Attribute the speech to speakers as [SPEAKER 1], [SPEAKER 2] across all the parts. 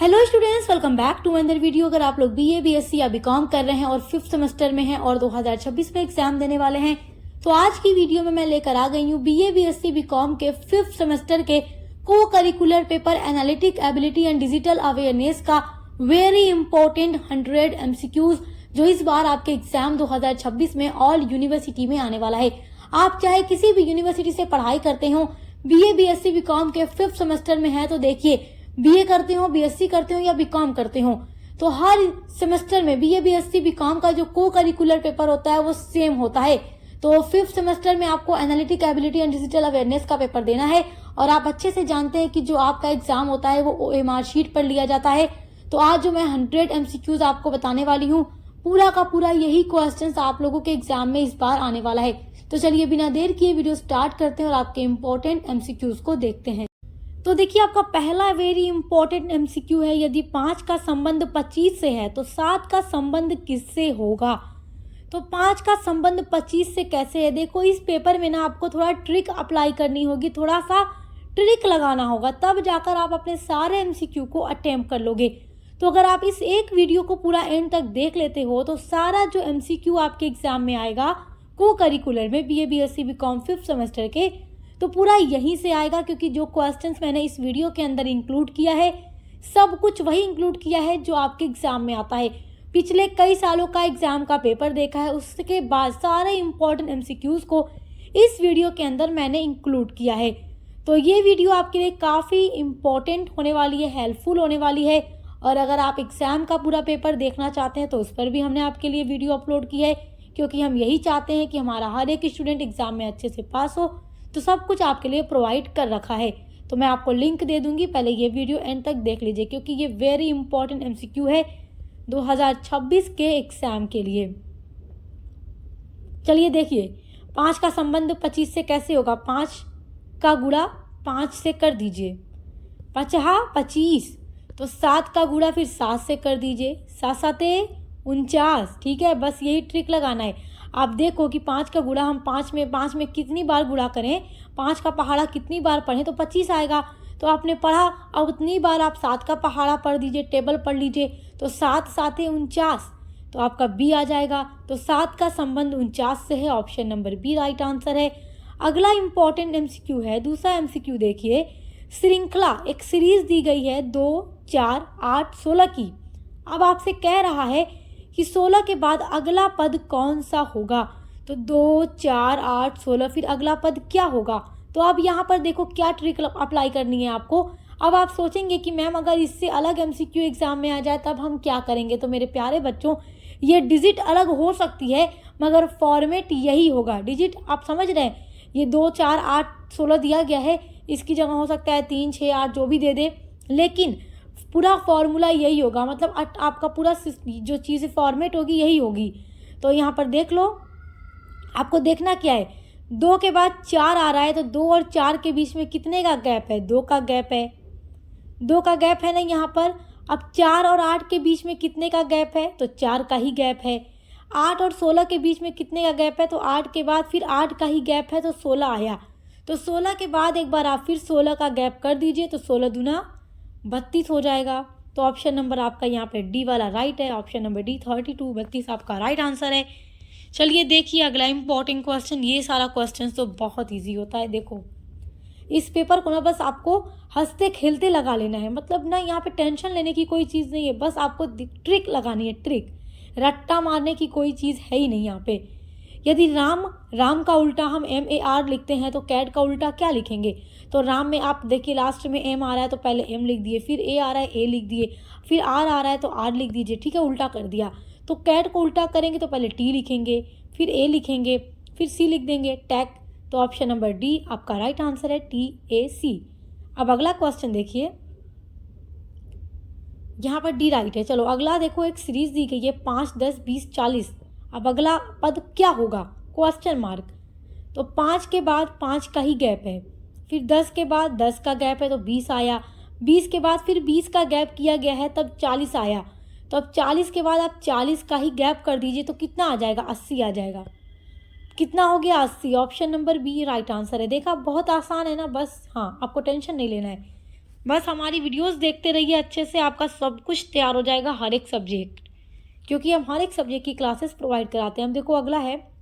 [SPEAKER 1] Hello students, welcome back to another video. अगर आप लोग बीए बीएससी या बीकॉम कर रहे हैं और 5th सेमेस्टर में हैं और 2026 में एग्जाम देने वाले हैं, तो आज की वीडियो में मैं लेकर आ गई हूँ बीए बीएससी बीकॉम के 5th सेमेस्टर के को curricular paper analytic ability and digital awareness का वेरी इंपॉर्टेंट 100 एमसीक्यूज, जो इस बार आपके एग्जाम 2026 में ऑल यूनिवर्सिटी में आने वाला है। आप चाहे किसी भी यूनिवर्सिटी से पढ़ाई करते हो, बीए बीएससी बीकॉम के 5th सेमेस्टर में है, तो देखिए बीए करते हो, बीएससी करते हो या बीकॉम करते हो, तो हर सेमेस्टर में बीए बीएससी बीकॉम का जो को करिकुलर पेपर होता है वो सेम होता है। तो 5th सेमेस्टर में आपको analytic ability and digital awareness का पेपर देना है और आप अच्छे से जानते हैं कि जो आपका एग्जाम होता है वो ओएमआर शीट पर लिया जाता है। तो आज जो मैं 100 एमसीक्यूज आपको बताने वाली हूँ, पूरा का पूरा यही क्वेश्चन आप लोगों के एग्जाम में इस बार आने वाला है। तो चलिए बिना देर किए वीडियो स्टार्ट करते हैं और आपके इम्पोर्टेंट एमसीक्यूज को देखते हैं। तो देखिए, आपका पहला वेरी इंपॉर्टेंट एमसीक्यू है, यदि 5 का संबंध 25 से है तो 7 का संबंध किससे होगा। तो 5 का संबंध 25 से कैसे है, देखो इस पेपर में ना आपको थोड़ा ट्रिक अप्लाई करनी होगी, थोड़ा सा ट्रिक लगाना होगा, तब जाकर आप अपने सारे एमसीक्यू को अटेम्प्ट कर लोगे। तो अगर आप इस एक वीडियो को पूरा एंड तक देख लेते हो तो सारा जो एमसीक्यू आपके एग्जाम में आएगा को करिकुलर में BA BSc BCom 5th semester के, तो पूरा यहीं से आएगा, क्योंकि जो क्वेश्चंस मैंने इस वीडियो के अंदर इंक्लूड किया है सब कुछ वही इंक्लूड किया है जो आपके एग्जाम में आता है। पिछले कई सालों का एग्जाम का पेपर देखा है, उसके बाद सारे इंपॉर्टेंट एमसीक्यूज को इस वीडियो के अंदर मैंने इंक्लूड किया है। तो ये वीडियो आपके लिए काफ़ी इंपॉर्टेंट होने वाली है, हेल्पफुल होने वाली है। और अगर आप एग्जाम का पूरा पेपर देखना चाहते हैं तो उस पर भी हमने आपके लिए वीडियो अपलोड की है, क्योंकि हम यही चाहते हैं कि हमारा हर एक स्टूडेंट एग्जाम में अच्छे से पास हो। तो सब कुछ आपके लिए प्रोवाइड कर रखा है, तो मैं आपको लिंक दे दूंगी, पहले ये वीडियो एंड तक देख लीजिए, क्योंकि ये वेरी इंपॉर्टेंट एमसीक्यू है 2026 के एग्जाम के लिए। चलिए देखिए, 5 का संबंध 25 से कैसे होगा। 5 का गुणा 5 से कर दीजिए, 5 25, तो 7 का गुणा फिर 7 से कर दीजिए, 7 7 49। ठीक है, बस यही ट्रिक लगाना है। आप देखो कि 5 का गुणा हम 5 में कितनी बार गुणा करें, 5 का पहाड़ा कितनी बार पढ़ें तो 25 आएगा। तो आपने पढ़ा, अब उतनी बार आप 7 का पहाड़ा पढ़ दीजिए, टेबल पढ़ लीजिए, तो 7 7 49, तो आपका बी आ जाएगा। तो 7 का संबंध 49 से है, option number B right answer है। अगला इंपॉर्टेंट एमसीक्यू है, दूसरा एमसीक्यू देखिए, श्रृंखला एक सीरीज दी गई है 2 4 8 16 की। अब आपसे कह रहा है कि 16 के बाद अगला पद कौन सा होगा, तो 2 4 8 16, फिर अगला पद क्या होगा। तो अब यहाँ पर देखो क्या ट्रिक अप्लाई करनी है आपको। अब आप सोचेंगे कि मैम अगर इससे अलग एमसीक्यू एग्जाम में आ जाए तब हम क्या करेंगे। तो मेरे प्यारे बच्चों, ये डिजिट अलग हो सकती है मगर फॉर्मेट यही होगा। डिजिट आप समझ रहे हैं, ये 2 4 8 16 दिया गया है, इसकी जगह हो सकता है 3 6 8 जो भी दे दे, लेकिन पूरा फॉर्मूला यही होगा, मतलब आपका पूरा जो चीज़ फॉर्मेट होगी यही होगी। तो यहाँ पर देख लो, आपको देखना क्या है, 2 के बाद 4 आ रहा है, तो 2 और 4 के बीच में कितने का गैप है, 2 का गैप है, 2 का गैप है ना यहाँ पर। अब 4 और 8 के बीच में कितने का गैप है, तो 4 का ही गैप है। 8 और 16 के बीच में कितने का गैप है, तो 8 के बाद फिर 8 का ही गैप है, तो 16 आया। तो 16 के बाद एक बार आप फिर 16 का गैप कर दीजिए, तो 16 दूना 32 हो जाएगा। तो ऑप्शन नंबर आपका यहाँ पे डी वाला राइट है, ऑप्शन नंबर डी 32 32 आपका राइट आंसर है। चलिए देखिए अगला इंपॉर्टेंट क्वेश्चन, ये सारा क्वेश्चन तो बहुत इजी होता है। देखो इस पेपर को ना बस आपको हंसते खेलते लगा लेना है, मतलब ना यहाँ पे टेंशन लेने की कोई चीज़ नहीं है, बस आपको ट्रिक लगानी है, ट्रिक, रट्टा मारने की कोई चीज़ है ही नहीं यहाँ पे। यदि राम का उल्टा हम MAR लिखते हैं तो कैट का उल्टा क्या लिखेंगे। तो राम में आप देखिए लास्ट में M आ रहा है तो पहले M लिख दिए, फिर A आ रहा है A लिख दिए, फिर R आ रहा है तो R लिख दीजिए। ठीक है, उल्टा कर दिया। तो कैट को उल्टा करेंगे तो पहले T लिखेंगे, फिर A लिखेंगे, फिर C लिख देंगे, टैक। तो ऑप्शन नंबर डी आपका राइट आंसर है, TAC। अब अगला क्वेश्चन देखिए, यहाँ पर डी राइट है। चलो अगला देखो, एक सीरीज दी गई है 5 10 20 40। अब अगला पद क्या होगा, क्वेश्चन मार्क। तो 5 के बाद 5 का ही गैप है, फिर 10 के बाद 10 का गैप है तो 20 आया, 20 के बाद फिर 20 का गैप किया गया है तब 40 आया। तो अब 40 के बाद आप 40 का ही गैप कर दीजिए, तो कितना आ जाएगा, 80 आ जाएगा। कितना हो गया, 80। Option number B right answer है। देखा बहुत आसान है ना, बस हाँ आपको टेंशन नहीं लेना है। बस हमारी वीडियोस देखते रहिए अच्छे से, आपका सब कुछ तैयार हो जाएगा हर एक सब्जेक्ट, क्योंकि हम हर एक सब्जेक्ट की क्लासेस प्रोवाइड कराते हैं। हम देखो अगला है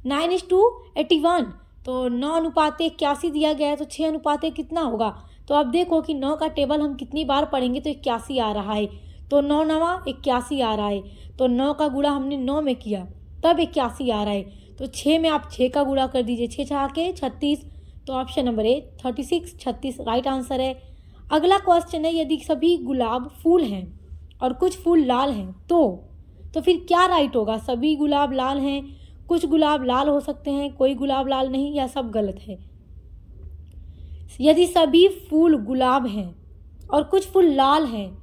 [SPEAKER 1] 9:81, तो 9:81 दिया गया है, तो 6 कितना होगा। तो अब देखो कि 9 का टेबल हम कितनी बार पढ़ेंगे तो 81 आ रहा है, तो 9 9 81 आ रहा है, तो 9 का गुणा हमने 9 में किया तब 81 आ रहा है, तो 6 में आप 6 का गुणा कर दीजिए, 6 6 के 36, तो ऑप्शन नंबर ए 36 36 राइट आंसर है। अगला क्वेश्चन है, यदि सभी गुलाब फूल हैं और कुछ फूल लाल हैं तो फिर क्या राइट होगा। सभी गुलाब लाल हैं, कुछ गुलाब लाल हो सकते हैं, कोई गुलाब लाल नहीं, या सब गलत है। यदि सभी फूल गुलाब हैं और कुछ फूल लाल हैं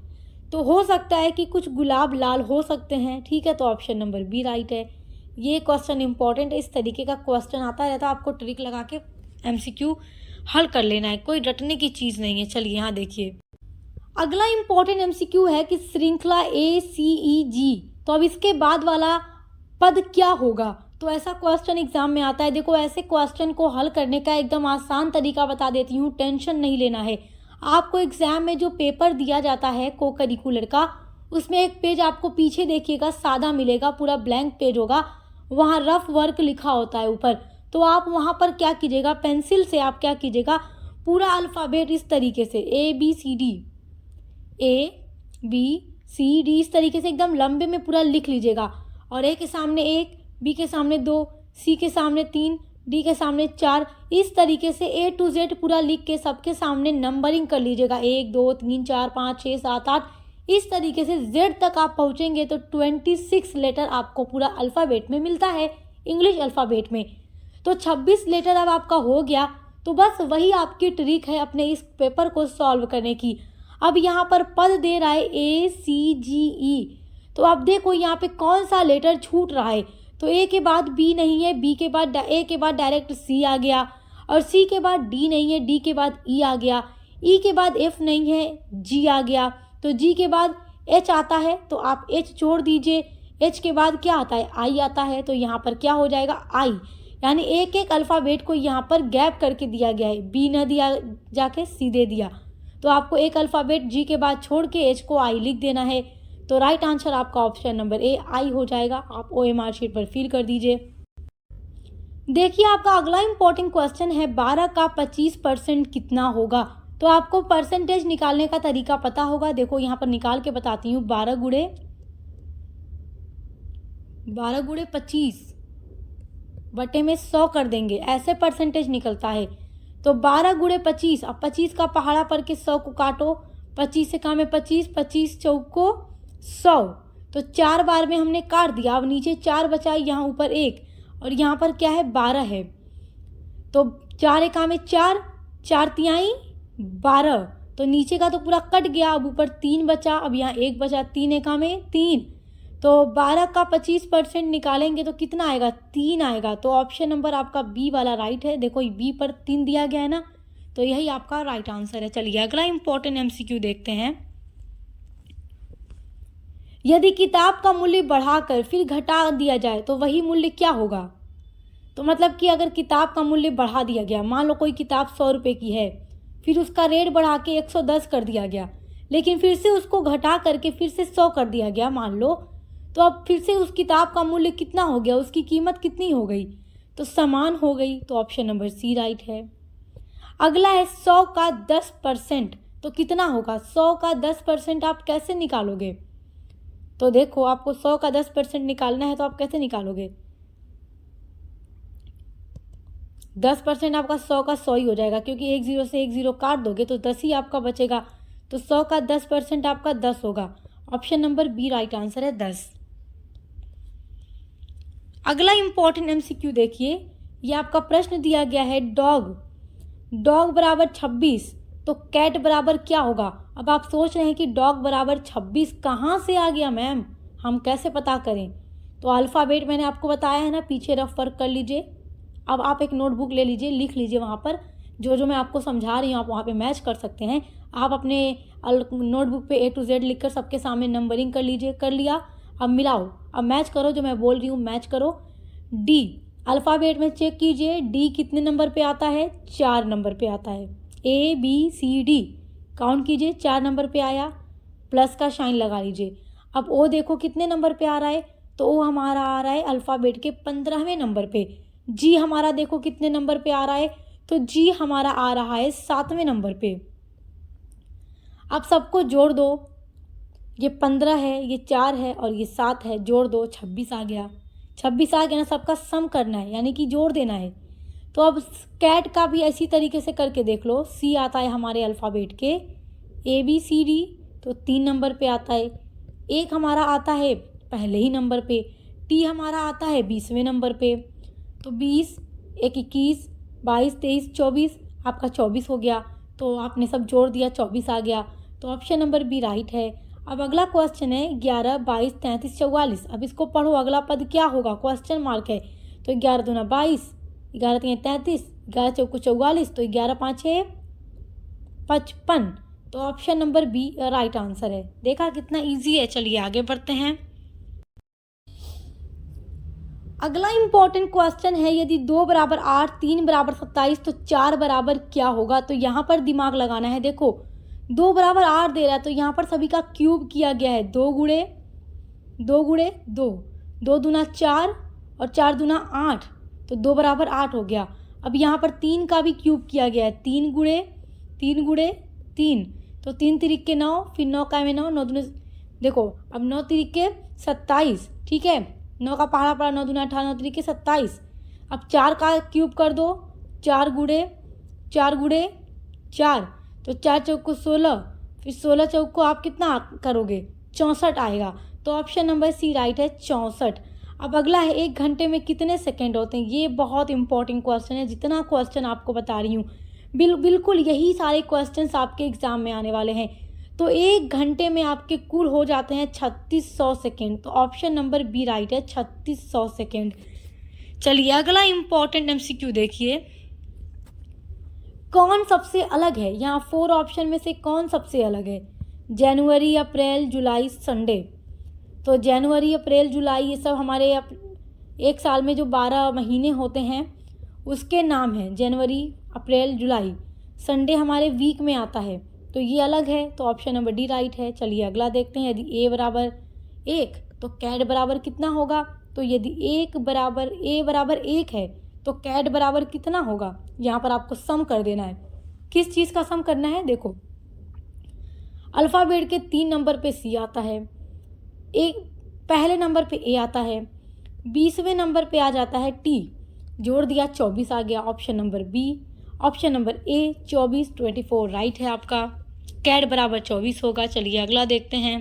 [SPEAKER 1] तो हो सकता है कि कुछ गुलाब लाल हो सकते हैं, ठीक है, तो ऑप्शन नंबर बी राइट है। ये क्वेश्चन इंपॉर्टेंट है, इस तरीके का क्वेश्चन आता रहता है, आपको ट्रिक लगा के एमसीक्यू हल कर लेना है, कोई रटने की चीज़ नहीं है। चलिए यहाँ देखिए, अगला इंपॉर्टेंट एमसीक्यू है कि श्रृंखला ACEG, तो अब इसके बाद वाला पद क्या होगा। तो ऐसा क्वेश्चन एग्जाम में आता है। देखो ऐसे क्वेश्चन को हल करने का एकदम आसान तरीका बता देती हूँ, टेंशन नहीं लेना है। आपको एग्जाम में जो पेपर दिया जाता है को करिकुलर का, उसमें एक पेज आपको पीछे देखिएगा सादा मिलेगा, पूरा ब्लैंक पेज होगा, वहाँ रफ वर्क लिखा होता है ऊपर। तो आप वहाँ पर क्या कीजिएगा, पेंसिल से आप क्या कीजिएगा, पूरा अल्फ़ाबेट इस तरीके से ABCD इस तरीके से एकदम लंबे में पूरा लिख लीजिएगा, और ए के सामने 1, बी के सामने 2, सी के सामने 3, डी के सामने 4, इस तरीके से A to Z पूरा लिख के सबके सामने नंबरिंग कर लीजिएगा, 1 2 3 4 5 6 7 8, इस तरीके से Z तक आप पहुँचेंगे तो 26 लेटर आपको पूरा अल्फ़ाबेट में मिलता है, इंग्लिश अल्फ़ाबेट में। तो 26 लेटर अब आपका हो गया, तो बस वही आपकी ट्रिक है अपने इस पेपर को सॉल्व करने की। अब यहाँ पर पद दे रहा है ACGE, तो अब देखो यहाँ पे कौन सा लेटर छूट रहा है। तो ए के बाद बी नहीं है, बी के बाद ए के बाद डायरेक्ट सी आ गया, और सी के बाद डी नहीं है, डी के बाद ई आ गया, ई के बाद एफ नहीं है, जी आ गया, तो जी के बाद एच आता है, तो आप एच छोड़ दीजिए, एच के बाद क्या आता है, आई आता है, तो यहाँ पर क्या हो जाएगा, आई। यानी एक एक अल्फ़ाबेट को यहाँ पर गैप करके दिया गया है, बी न दिया जाके सी दे दिया, तो आपको एक अल्फ़ाबेट जी के बाद छोड़ के एच को आई लिख देना है। तो राइट आंसर आपका ऑप्शन नंबर ए आई हो जाएगा। आप OMR शीट पर फिल कर दीजिए। देखिए आपका अगला इंपॉर्टेंट क्वेश्चन है 12 का 25% कितना होगा। तो आपको परसेंटेज निकालने का तरीका पता होगा। देखो यहाँ पर निकाल के बताती हूँ, 12 गुणे 25 बटे में 100 कर देंगे, ऐसे परसेंटेज निकलता है। तो 12 गुणे 25, अब 25 का पहाड़ा पर के 100 को काटो, 25 से काम है 25, 25 चौको 100, तो 4 बार में हमने काट दिया। अब नीचे 4 बचा, यहाँ ऊपर 1, और यहाँ पर क्या है 12 है, तो 4 एका में 4, 4 तिहाई 12, तो नीचे का तो पूरा कट गया, अब ऊपर 3 बचा, अब यहाँ 1 बचा, 3 एका में 3, तो 12 का 25% निकालेंगे तो कितना आएगा, 3 आएगा। तो ऑप्शन नंबर आपका बी वाला राइट है। देखो बी पर 3 दिया गया है ना, तो यही आपका राइट आंसर है। चलिए अगला इंपॉर्टेंट MCQ देखते हैं। यदि किताब का मूल्य बढ़ाकर फिर घटा दिया जाए तो वही मूल्य क्या होगा। तो मतलब कि अगर किताब का मूल्य बढ़ा दिया गया, मान लो कोई किताब 100 रुपये की है, फिर उसका रेट बढ़ा के 110 कर दिया गया, लेकिन फिर से उसको घटा करके फिर से 100 कर दिया गया मान लो, तो अब फिर से उस किताब का मूल्य कितना हो गया, उसकी कीमत कितनी हो गई, तो समान हो गई। तो ऑप्शन नंबर सी राइट है। अगला है 100 का 10%, तो कितना होगा। 100 का 10% आप कैसे निकालोगे। तो देखो आपको 100 का 10% निकालना है, तो आप कैसे निकालोगे। 10% आपका 100 का 100 ही हो जाएगा, क्योंकि 1 0 से 1 0 काट दोगे तो 10 ही आपका बचेगा, तो 100 का 10% आपका 10 होगा। Option number B right answer है 10। अगला इंपॉर्टेंट MCQ देखिए, ये आपका प्रश्न दिया गया है डॉग बराबर 26, तो कैट बराबर क्या होगा। अब आप सोच रहे हैं कि डॉग बराबर 26 कहाँ से आ गया मैम, हम कैसे पता करें। तो अल्फ़ाबेट मैंने आपको बताया है ना, पीछे रफ वर्क कर लीजिए। अब आप एक नोटबुक ले लीजिए, लिख लीजिए, वहाँ पर जो मैं आपको समझा रही हूँ आप वहाँ पे मैच कर सकते हैं। आप अपने नोटबुक पे A to Z लिख कर सबके सामने नंबरिंग कर लीजिए। कर लिया, अब मिलाओ, अब मैच करो, जो मैं बोल रही हूँ मैच करो। डी अल्फ़ाबेट में चेक कीजिए, डी कितने नंबर पे आता है, 4 नंबर पे आता है। ABCD काउंट कीजिए, 4 नंबर पे आया, प्लस का साइन लगा लीजिए। अब ओ देखो कितने नंबर पे आ रहा है, तो ओ हमारा आ रहा है अल्फ़ाबेट के 15वें नंबर पे। जी हमारा देखो कितने नंबर पे आ रहा है, तो जी हमारा आ रहा है 7वें नंबर पे। अब सबको जोड़ दो, ये 15 है, ये 4 है और ये 7 है, जोड़ दो 26 आ गया। 26 आ गया ना, सबका सम करना है यानी कि जोड़ देना है। तो अब कैट का भी इसी तरीके से करके देख लो। सी आता है हमारे अल्फ़ाबेट के ABCD, तो 3 नंबर पे आता है। एक हमारा आता है पहले ही नंबर पे, टी हमारा आता है 20वें नंबर पे। तो 20, 1 21, 22, 23, 24, आपका 24 हो गया। तो आपने सब जोड़ दिया, 24 आ गया। तो ऑप्शन नंबर बी राइट है। अब अगला क्वेश्चन है 11, 22, 33, 44। अब इसको पढ़ो, अगला पद क्या होगा, क्वेश्चन मार्क है। तो 11 दूना 22, 11 तीन 33, 11 चौको 44, तो 11 5 है 55। तो option number B right answer है। देखा कितना इजी है। चलिए आगे बढ़ते हैं। अगला इंपॉर्टेंट क्वेश्चन है, यदि 2 बराबर 8, 3 बराबर 27, तो 4 बराबर क्या होगा। तो यहाँ पर दिमाग लगाना है। देखो 2 बराबर 8 दे रहा है, तो यहाँ पर सभी का क्यूब किया गया है। 2 गुणे 2 गुणे 2, 2 दूना 4 और 4 दूना 8, तो 2 बराबर 8 हो गया। अब यहाँ पर 3 का भी क्यूब किया गया है। 3 गुणे 3, तो 3 तिरिक्के 9, फिर 9 का में 9, 9 दूने देखो, अब 9 तिरिक्के 27, ठीक है। 9 का पहाड़ा पड़ा, 9 दूना 18, 9 तिरिक्के 27। अब 4 का क्यूब कर दो, 4 गुणे 4, तो 4 चौको 16, फिर 16 चौको आप कितना करोगे, 64 आएगा। तो ऑप्शन नंबर सी राइट है, 64। अब अगला है 1 घंटे में कितने सेकंड होते हैं। ये बहुत इंपॉर्टेंट क्वेश्चन है। जितना क्वेश्चन आपको बता रही हूँ बिल्कुल यही सारे क्वेश्चंस आपके एग्जाम में आने वाले हैं। तो 1 घंटे में आपके कुल हो जाते हैं 3600 सेकेंड। तो ऑप्शन नंबर बी राइट है, 3600 सेकेंड। चलिए अगला इंपॉर्टेंट MCQ देखिए, कौन सबसे अलग है। यहाँ 4 ऑप्शन में से कौन सबसे अलग है। जनवरी, अप्रैल, जुलाई, संडे। तो जनवरी, अप्रैल, जुलाई ये सब हमारे एक साल में जो 12 महीने होते हैं उसके नाम हैं। जनवरी, अप्रैल, जुलाई। संडे हमारे वीक में आता है, तो ये अलग है। तो ऑप्शन नंबर डी राइट है। चलिए अगला देखते हैं। यदि ए बराबर 1 तो कैट बराबर कितना होगा। तो यदि ए बराबर 1 है तो कैट बराबर कितना होगा। यहाँ पर आपको सम कर देना है। किस चीज़ का सम करना है, देखो अल्फ़ाबेट के 3 नंबर पे सी आता है, एक पहले नंबर पे ए आता है, 20वें नंबर पे आ जाता है टी, जोड़ दिया 24 आ गया। Option number B, option number A 24, 24 right है आपका। कैट बराबर 24 होगा। चलिए अगला देखते हैं।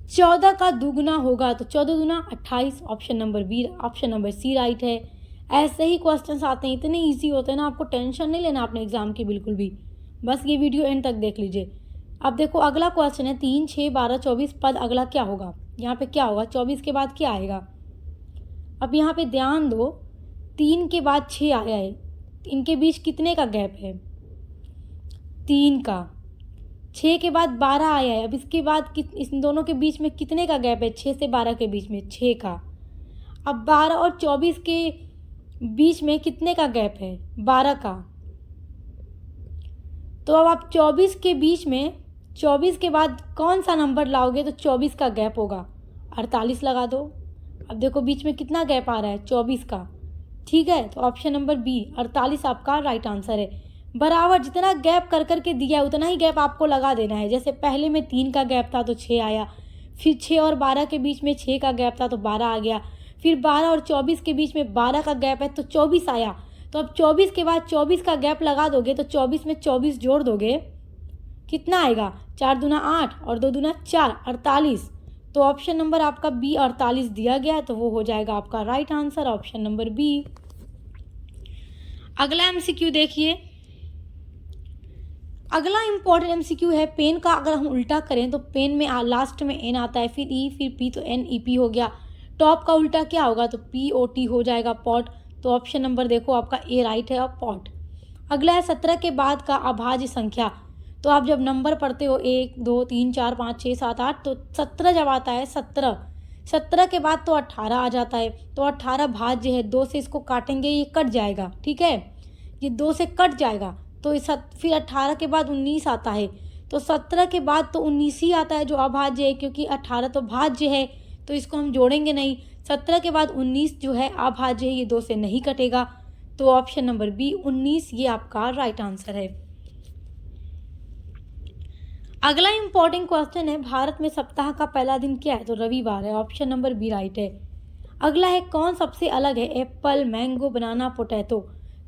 [SPEAKER 1] 14 का दुगुना होगा, तो 14 दूना 28, option number B, option number C right है। ऐसे ही क्वेश्चंस आते हैं, इतने इजी होते हैं ना, आपको टेंशन नहीं लेना अपने एग्जाम की बिल्कुल भी। बस ये वीडियो एंड तक देख लीजिए। अब देखो अगला क्वेश्चन है 3, 6, 12, 24 पद अगला क्या होगा। यहाँ पे क्या होगा, 24 के बाद क्या आएगा। अब यहाँ पे ध्यान दो, 3 के बाद 6 आया है, इनके बीच कितने का गैप है, 3 का। 6 के बाद 12 आया है, अब इसके बाद इन दोनों के बीच में कितने का गैप है, 6 से 12 के बीच में 6 का। अब 12 और 24 के बीच में कितने का गैप है, 12 का। तो अब आप 24 के बीच में 24 के बाद कौन सा नंबर लाओगे तो 24 का गैप होगा, 48 लगा दो। अब देखो बीच में कितना गैप आ रहा है, 24 का, ठीक है। तो ऑप्शन नंबर बी 48 आपका राइट आंसर है। बराबर जितना गैप कर करके दिया है उतना ही गैप आपको लगा देना है। जैसे पहले में 3 का गैप था तो 6 आया, फिर 6 और 12 के बीच में 6 का गैप था तो 12 आ गया, फिर 12 और 24 के बीच में 12 का गैप है तो 24 आया। तो अब 24 के बाद 24 का गैप लगा दोगे तो 24 में 24 जोड़ दोगे, कितना आएगा, 4 दूना 8 और 2 दूना 4, 48। तो ऑप्शन नंबर आपका बी 48 दिया गया है, तो वो हो जाएगा आपका right answer, option number B. अगला MCQ देखिए। अगला इंपॉर्टेंट MCQ है, पेन का अगर हम उल्टा करें तो पेन में लास्ट में एन आता है, फिर ई, फिर पी, तो NEP हो गया। टॉप का उल्टा क्या होगा, तो POT हो जाएगा, पॉट। तो ऑप्शन नंबर देखो आपका ए राइट है, और पॉट। अगला है 17 के बाद का अभाज्य संख्या। तो आप जब नंबर पढ़ते हो 1, 2, 3, 4, 5, 6, 7, 8, तो 17 जब आता है 17 के बाद तो 18 आ जाता है। तो 18 भाज्य है, 2 से इसको काटेंगे ये कट जाएगा, ठीक है, ये 2 से कट जाएगा। तो फिर 18 के बाद 19 आता है, तो 17 के बाद तो 19 ही आता है जो अभाज्य है, क्योंकि 18 तो भाज्य है तो इसको हम जोड़ेंगे नहीं। 17 के बाद 19 जो है अभाज्य है, ये 2 से नहीं कटेगा, तो ऑप्शन नंबर बी 19 ये आपका राइट आंसर है। अगला इंपॉर्टेंट क्वेश्चन है, भारत में सप्ताह का पहला दिन क्या है? तो रविवार है, ऑप्शन नंबर बी राइट है। अगला है, कौन सबसे अलग है? एप्पल, मैंगो, बनाना, पोटैटो।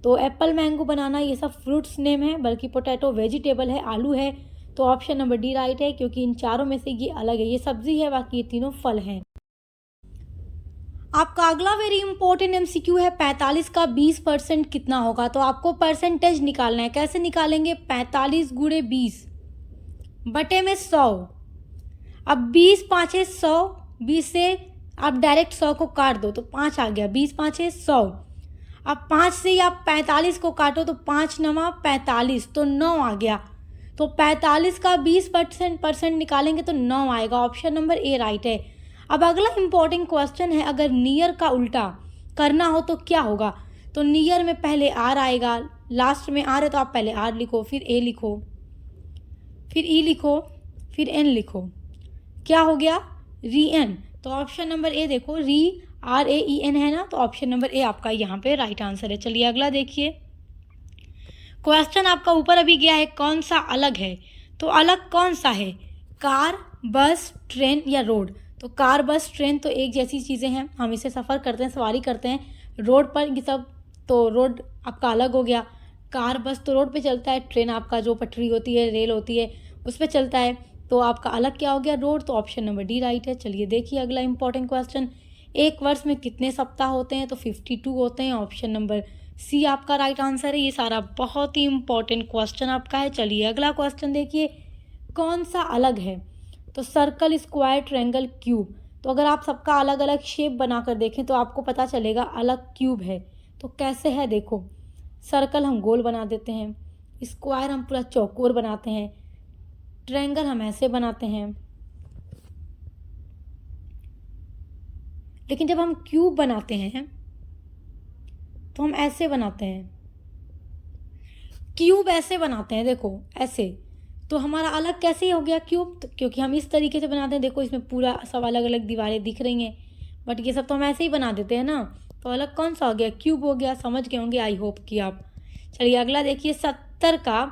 [SPEAKER 1] तो एप्पल, मैंगो, बनाना ये सब फ्रूट्स नेम है, बल्कि पोटैटो वेजिटेबल है, आलू है, तो ऑप्शन नंबर डी राइट है, क्योंकि इन चारों में से ये अलग है, ये सब्जी है, बाकी ये तीनों फल हैं। आपका अगला वेरी इंपॉर्टेंट एमसीक्यू है, 45 का 20% कितना होगा? तो आपको परसेंटेज निकालना है। कैसे निकालेंगे? 45 गुणे 20 बटे में 100। अब 20 पाँचे 100, 20 से आप डायरेक्ट 100 को काट दो तो 5 आ गया, 20 पाँचे 100। अब 5 से आप 45 को काटो तो 5 नवा 45, तो 9 आ गया। तो 45 का 20% निकालेंगे तो 9 आएगा, ऑप्शन नंबर ए राइट है। अब अगला इंपॉर्टेंट क्वेश्चन है, अगर नियर का उल्टा करना हो तो क्या होगा? तो नियर में पहले आर आएगा, लास्ट में आर है तो आप पहले आर लिखो, फिर ए लिखो, फिर ई लिखो, फिर एन लिखो। क्या हो गया? री एन। तो ऑप्शन नंबर ए देखो, री RAEN है ना, तो ऑप्शन नंबर ए आपका यहाँ पे राइट आंसर है। चलिए अगला देखिए, क्वेश्चन आपका ऊपर अभी गया है, कौन सा अलग है? तो अलग कौन सा है? कार, बस, ट्रेन या रोड? तो कार, बस, ट्रेन तो एक जैसी चीज़ें हैं, हम इसे सफ़र करते हैं, सवारी करते हैं रोड पर, ये सब तो रोड आपका अलग हो गया। कार, बस तो रोड पे चलता है, ट्रेन आपका जो पटरी होती है, रेल होती है, उस पर चलता है, तो आपका अलग क्या हो गया? रोड। तो ऑप्शन नंबर डी राइट है। चलिए देखिए अगला इंपॉर्टेंट क्वेश्चन, एक वर्ष में कितने सप्ताह होते हैं? तो 52 होते हैं, ऑप्शन नंबर सी आपका राइट आंसर है। ये सारा बहुत ही इंपॉर्टेंट क्वेश्चन आपका है। चलिए अगला क्वेश्चन देखिए, कौन सा अलग है? तो सर्कल, स्क्वायर, ट्रायंगल, क्यूब। तो अगर आप सबका अलग अलग शेप बनाकर देखें तो आपको पता चलेगा अलग क्यूब है। तो कैसे है देखो, सर्कल हम गोल बना देते हैं, स्क्वायर हम पूरा चौकोर बनाते हैं, ट्रायंगल हम ऐसे बनाते हैं, लेकिन जब हम क्यूब बनाते हैं तो हम ऐसे बनाते हैं, क्यूब ऐसे बनाते हैं, देखो ऐसे। तो हमारा अलग कैसे हो गया क्यूब? तो क्योंकि हम इस तरीके से बनाते हैं, देखो इसमें पूरा सब अलग अलग दीवारें दिख रही हैं, बट ये सब तो हम ऐसे ही बना देते हैं ना, तो अलग कौन सा हो गया? क्यूब हो गया। समझ गए होंगे आई होप कि आप। चलिए अगला देखिए, 70 का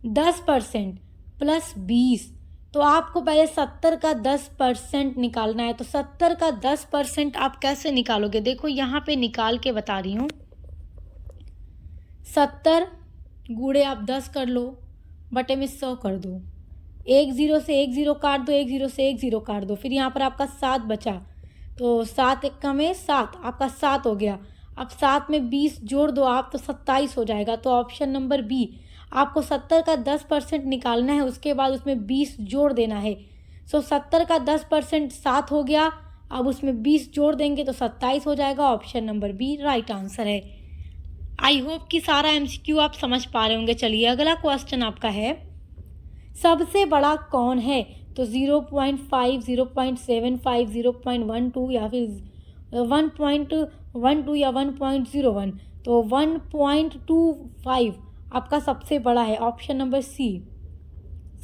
[SPEAKER 1] 10% प्लस 20। तो आपको पहले 70 का 10% निकालना है। तो 70 का 10% आप कैसे निकालोगे? देखो यहाँ पे निकाल के बता रही हूँ, 70 गुणे आप 10 कर लो, बटे में 100 कर दो, एक ज़ीरो से एक ज़ीरो काट दो, एक ज़ीरो से एक ज़ीरो काट दो, फिर यहाँ पर आपका 7 बचा, तो 7 एक में 7, आपका 7 हो गया। अब 7 में 20 जोड़ दो आप तो 27 हो जाएगा। तो ऑप्शन नंबर बी, आपको 70 का 10% निकालना है, उसके बाद उसमें 20 जोड़ देना है। सो 70 का 10% 7 हो गया, अब उसमें 20 जोड़ देंगे तो 27 हो जाएगा। Option number B right answer है। आई होप कि सारा MCQ आप समझ पा रहे होंगे। चलिए अगला क्वेश्चन आपका है, सबसे बड़ा कौन है? तो 0.5, 0.75, 0.12 या फिर 1.12 या 1.01। तो 1.25 आपका सबसे बड़ा है, ऑप्शन नंबर सी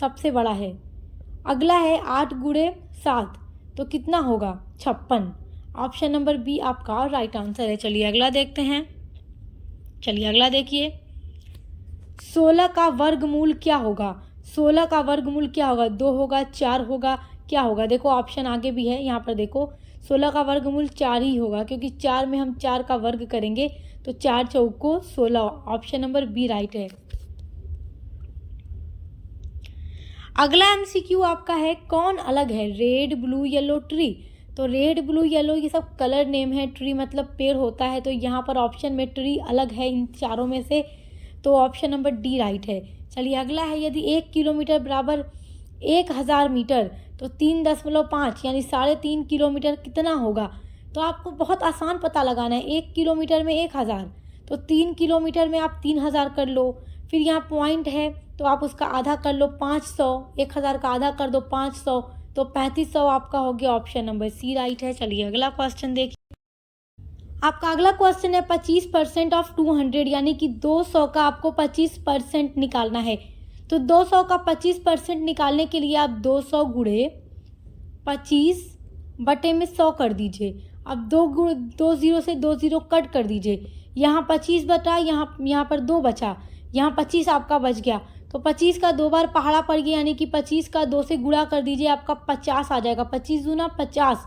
[SPEAKER 1] सबसे बड़ा है। अगला है 8 गुणे 7, तो कितना होगा? 56। ऑप्शन नंबर बी आपका राइट आंसर है। चलिए अगला देखते हैं। चलिए अगला देखिए, 16 का वर्गमूल क्या होगा? 16 का वर्गमूल क्या होगा? 2 होगा, 4 होगा, क्या होगा? देखो ऑप्शन आगे भी है, यहाँ पर देखो 16 का वर्गमूल 4 ही होगा, क्योंकि 4 में हम 4 का वर्ग करेंगे तो 4 चौको 16। ऑप्शन नंबर बी राइट है। अगला MCQ आपका है, कौन अलग है? Red, blue, yellow, tree. तो रेड, ब्लू, येलो ये सब कलर नेम है, ट्री मतलब पेड़ होता है, तो यहाँ पर ऑप्शन में ट्री अलग है इन चारों में से, तो ऑप्शन नंबर डी राइट है। चलिए अगला है, यदि 1 किलोमीटर बराबर 1000 मीटर तो 3.5 यानी 3.5 किलोमीटर कितना होगा? तो आपको बहुत आसान पता लगाना है, 1 किलोमीटर में 1000, तो 3 किलोमीटर में आप 3000 कर लो, फिर यहाँ पॉइंट है तो आप उसका आधा कर लो 500, 1000 का आधा कर दो 500, तो 3500 आपका हो गया। ऑप्शन नंबर सी राइट है। चलिए अगला क्वेश्चन देखिए, आपका अगला क्वेश्चन है 25% ऑफ 200, यानी कि 200 का आपको 25% निकालना है। तो 200 का 25% निकालने के लिए आप 200 गुणे 25 बटे में 100 कर दीजिए। अब दो जीरो से 2 जीरो कट कर दीजिए। यहाँ 25 बटा, यहाँ पर 2 बचा, यहाँ 25 आपका बच गया। तो 25 का 2 बार पहाड़ा पड़ गया, यानी कि 25 का 2 से गुणा कर दीजिए, आपका 50 आ जाएगा। 25 दूना 50।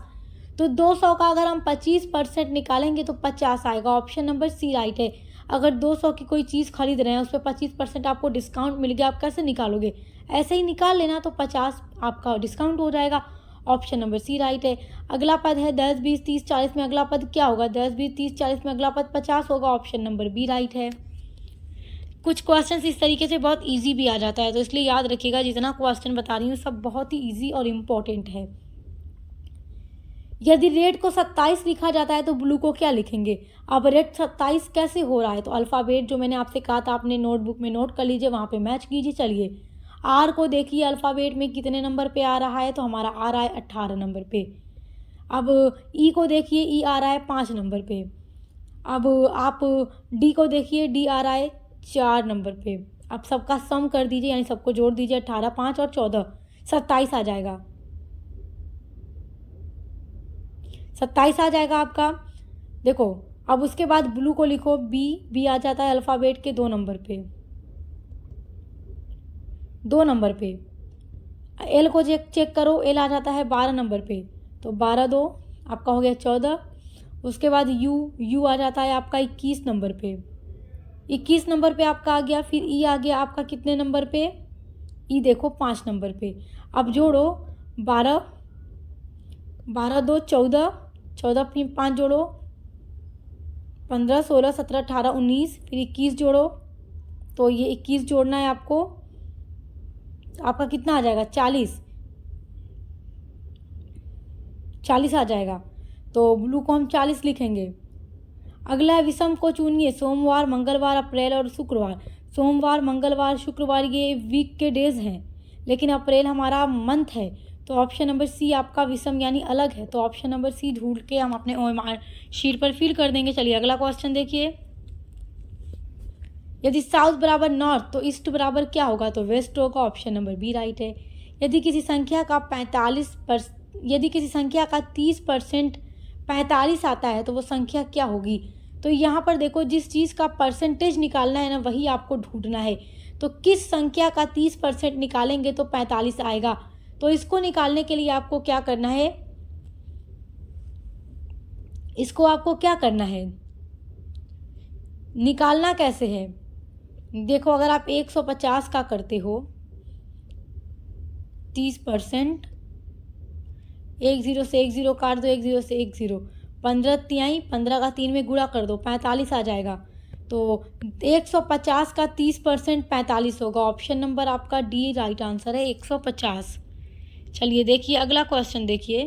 [SPEAKER 1] तो 200 का अगर हम 25% निकालेंगे तो 50 आएगा। ऑप्शन नंबर सी राइट है। अगर 200 की कोई चीज़ खरीद रहे हैं, उस पर 25% आपको डिस्काउंट मिल गया, आप कैसे निकालोगे? ऐसे ही निकाल लेना, तो 50 आपका डिस्काउंट हो जाएगा। ऑप्शन नंबर सी राइट है। अगला पद है 10, 20, 30, 40 में अगला पद क्या होगा? 10, 20, 30, 40 में अगला पद 50 होगा। ऑप्शन नंबर बी राइट है। कुछ क्वेश्चन इस तरीके से बहुत इजी भी आ जाता है, तो इसलिए याद रखिएगा जितना क्वेश्चन बता रही हूँ सब बहुत ही इजी और इम्पोर्टेंट है। यदि रेड को 27 लिखा जाता है तो ब्लू को क्या लिखेंगे? अब रेड 27 कैसे हो रहा है? तो अल्फ़ाबेट जो मैंने आपसे कहा था आपने नोटबुक में नोट कर लीजिए, वहाँ पे मैच कीजिए। चलिए आर को देखिए अल्फ़ाबेट में कितने नंबर पे आ रहा है? तो हमारा आ रहा है 18 नंबर पे। अब ई को देखिए, ई आ रहा है 5 नंबर पे। अब आप डी को देखिए, डी आ रहा है 4 नंबर पे। अब सबका सम कर दीजिए, यानी सबको जोड़ दीजिए। 18, 5 और 14, 27 आ जाएगा। 27 आ जाएगा आपका। देखो अब उसके बाद ब्लू को लिखो, बी, बी आ जाता है अल्फ़ाबेट के 2 नंबर पे, 2 नंबर पे। एल को चेक करो, एल आ जाता है 12 नंबर पे, तो 12 2 आपका हो गया 14। उसके बाद यू, यू आ जाता है आपका 21 नंबर पे, 21 नंबर पे आपका आ गया। फिर ई आ गया आपका कितने नंबर पे? ई देखो 5 नंबर पे। अब जोड़ो 12, 12 2 14, 14 फिर 5 जोड़ो 15, 16, 17, 18, 19, फिर 21 जोड़ो, तो ये 21 जोड़ना है आपको। आपका कितना आ जाएगा? 40, 40 आ जाएगा। तो ब्लू को हम 40 लिखेंगे। अगला है विषम को चुनिए। सोमवार, मंगलवार, अप्रैल और शुक्रवार। सोमवार, मंगलवार, शुक्रवार ये वीक के डेज हैं, लेकिन अप्रैल हमारा मंथ है, तो ऑप्शन नंबर सी आपका विषम यानी अलग है। तो ऑप्शन नंबर सी ढूंढ के हम अपने OMR शीट पर फिल कर देंगे। चलिए अगला क्वेश्चन देखिए। यदि साउथ बराबर नॉर्थ तो ईस्ट बराबर क्या होगा? तो वेस्ट होगा। ऑप्शन नंबर बी राइट है। यदि किसी संख्या का 30% 45 आता है तो वो संख्या क्या होगी? तो यहाँ पर देखो जिस चीज़ का परसेंटेज निकालना है ना, वही आपको ढूंढना है। तो किस संख्या का 30% निकालेंगे तो 45 आएगा? तो इसको निकालने के लिए आपको क्या करना है? इसको आपको क्या करना है? निकालना कैसे है? देखो अगर आप 150 का करते हो 30%, 1 0 से 1 0 काट दो, 1 0 से 1 0, 15 तिहाई, 15 का 3 में गुणा कर दो, 45 आ जाएगा। तो 150 का 30% 45 होगा। ऑप्शन नंबर आपका डी राइट आंसर है, 150। चलिए देखिए अगला क्वेश्चन देखिए।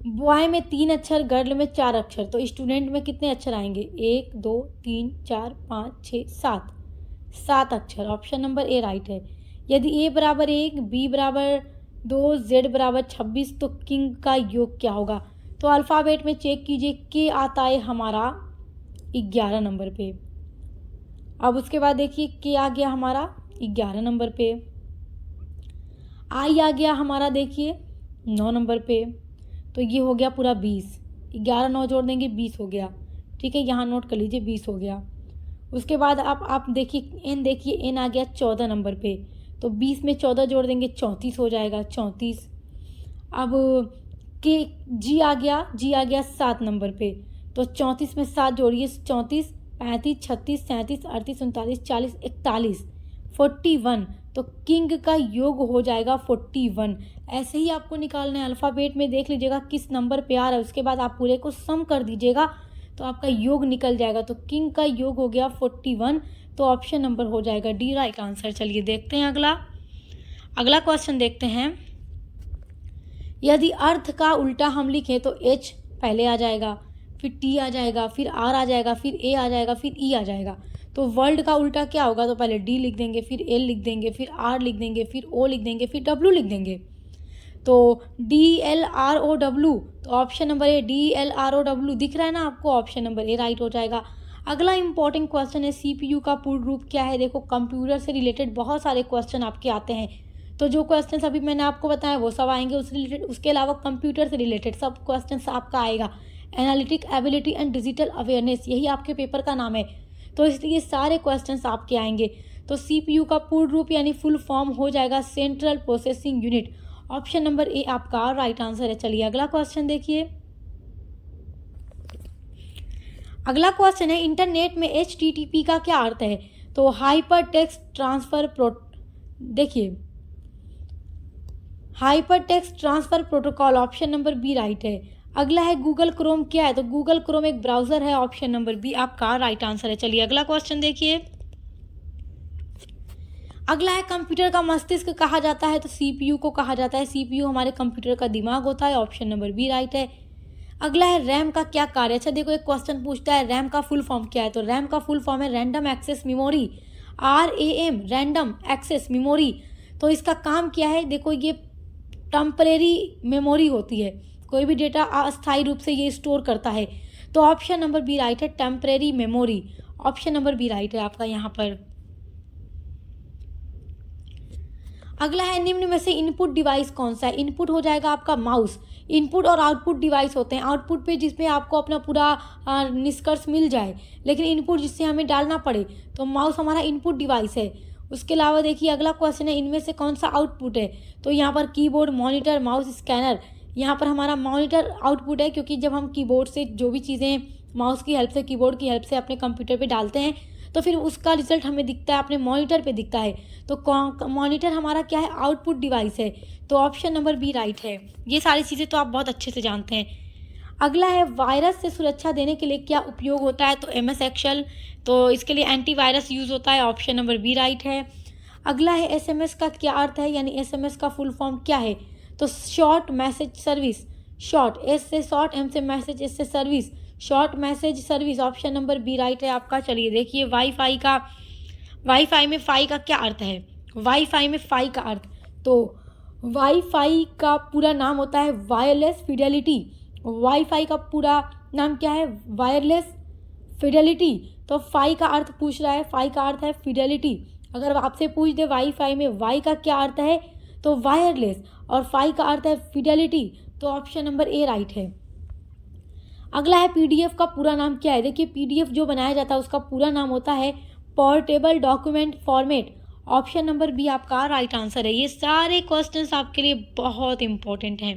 [SPEAKER 1] बॉय में 3 अक्षर, गर्ल में 4 अक्षर, तो स्टूडेंट में कितने अक्षर आएंगे? 1 2 3 4 5 6 7, 7 अक्षर। ऑप्शन नंबर ए राइट है। यदि ए बराबर 1, बी बराबर 2, जेड बराबर 26 तो किंग का योग क्या होगा? तो अल्फ़ाबेट में चेक कीजिए, के आता है हमारा 11 नंबर पे। अब उसके बाद देखिए के आ गया हमारा 11 नंबर पे। आई आ गया हमारा देखिए 9 नंबर पे, तो ये हो गया पूरा 20। 11 9 जोड़ देंगे 20 हो गया। ठीक है, यहाँ नोट कर लीजिए 20 हो गया। उसके बाद आप देखिए एन, देखिए एन आ गया 14 नंबर पे, तो 20 में 14 जोड़ देंगे 34 हो जाएगा, 34। अब के जी आ गया 7 नंबर पे, तो 34 में 7 जोड़िए, 34, 35, 36, 37, 38, 39, 40, 41, 41। तो किंग का योग हो जाएगा 41। ऐसे ही आपको निकालना है। अल्फ़ाबेट में देख लीजिएगा किस नंबर पे आ रहा है, उसके बाद आप पूरे को सम कर दीजिएगा तो आपका योग निकल जाएगा। तो किंग का योग हो गया 41, तो ऑप्शन नंबर हो जाएगा डी राइट आंसर। चलिए देखते हैं अगला क्वेश्चन देखते हैं। यदि अर्थ का उल्टा हम लिखें तो एच पहले आ जाएगा, फिर टी आ जाएगा, फिर आर आ जाएगा, फिर ए आ जाएगा, फिर ई आ जाएगा। तो वर्ल्ड का उल्टा क्या होगा? तो पहले डी लिख देंगे, फिर एल लिख देंगे, फिर आर लिख देंगे, फिर ओ लिख देंगे, फिर डब्ल्यू लिख देंगे। तो DLROW, तो ऑप्शन नंबर ए DLROW दिख रहा है ना आपको, ऑप्शन नंबर ए राइट हो जाएगा। अगला इंपॉर्टेंट क्वेश्चन है CPU का पूर्ण रूप क्या है। देखो कंप्यूटर से रिलेटेड बहुत सारे क्वेश्चन आपके आते हैं, तो जो क्वेश्चन अभी मैंने आपको बताया वो सब आएंगे उससे रिलेटेड, उसके अलावा कंप्यूटर से रिलेटेड सब क्वेश्चन आपका आएगा। Analytic ability and digital awareness, यही आपके पेपर का नाम है, तो इसलिए सारे क्वेश्चन आपके आएंगे। तो CPU का पूर्ण रूप यानी फुल फॉर्म हो जाएगा central processing unit, option number ए आपका राइट आंसर है। चलिए अगला क्वेश्चन देखिए। अगला क्वेश्चन है इंटरनेट में HTTP का क्या अर्थ है। तो हाइपर टेक्स्ट ट्रांसफर देखिए hyper text transfer protocol, option number B right है। अगला है गूगल क्रोम क्या है। तो गूगल क्रोम एक ब्राउजर है, ऑप्शन नंबर बी आपका राइट आंसर है। चलिए अगला क्वेश्चन देखिए। अगला है कंप्यूटर का मस्तिष्क कहा जाता है। तो CPU को कहा जाता है। CPU हमारे कंप्यूटर का दिमाग होता है, ऑप्शन नंबर बी राइट है। अगला है रैम का क्या कार्य। अच्छा देखो एक क्वेश्चन पूछता है रैम का फुल फॉर्म क्या है। तो रैम का फुल फॉर्म है random access memory, RAM random access memory. तो इसका काम क्या है, देखो ये टेम्परेरी मेमोरी होती है, कोई भी डेटा अस्थायी रूप से ये स्टोर करता है। तो ऑप्शन नंबर बी राइट है, temporary memory, option number B right है आपका यहाँ पर। अगला है निम्न में से इनपुट डिवाइस कौन सा है। इनपुट हो जाएगा आपका माउस। इनपुट और आउटपुट डिवाइस होते हैं, आउटपुट पे जिसमें आपको अपना पूरा निष्कर्ष मिल जाए, लेकिन इनपुट जिससे हमें डालना पड़े, तो माउस हमारा इनपुट डिवाइस है। उसके अलावा देखिए अगला क्वेश्चन है इनमें से कौन सा आउटपुट है। तो यहाँ पर कीबोर्ड, मॉनिटर, माउस, स्कैनर। यहाँ पर हमारा मॉनिटर आउटपुट है, क्योंकि जब हम कीबोर्ड से जो भी चीज़ें माउस की हेल्प से, कीबोर्ड की हेल्प से अपने कंप्यूटर पे डालते हैं, तो फिर उसका रिजल्ट हमें दिखता है, अपने मॉनिटर पे दिखता है। तो मॉनिटर हमारा क्या है, आउटपुट डिवाइस है। तो ऑप्शन नंबर बी राइट है। ये सारी चीज़ें तो आप बहुत अच्छे से जानते हैं। अगला है वायरस से सुरक्षा देने के लिए क्या उपयोग होता है। तो MS एक्सेल, तो इसके लिए एंटीवायरस यूज़ होता है, ऑप्शन नंबर बी राइट है। अगला है SMS का क्या अर्थ है, यानी SMS का फुल फॉर्म क्या है। तो short message service, short, S से शॉर्ट, M से मैसेज, S से service, short message service, option number B right है आपका। चलिए देखिए वाईफाई में फाई का क्या अर्थ है। वाईफाई में फाई का अर्थ, तो वाईफाई का पूरा नाम होता है वायरलेस फिडेलिटी। वाईफाई का पूरा नाम क्या है, वायरलेस फिडेलिटी। तो फाई का अर्थ पूछ रहा है, फाई का अर्थ है फिडेलिटी। अगर आपसे पूछ दे वाईफाई में वाई का क्या अर्थ है, तो वायरलेस, और फाई का अर्थ है फिडेलिटी, तो ऑप्शन नंबर ए राइट है। अगला है PDF का पूरा नाम क्या है। देखिए PDF जो बनाया जाता है उसका पूरा नाम होता है portable document format, option number B आपका राइट आंसर है। ये सारे क्वेश्चंस आपके लिए बहुत इंपॉर्टेंट हैं,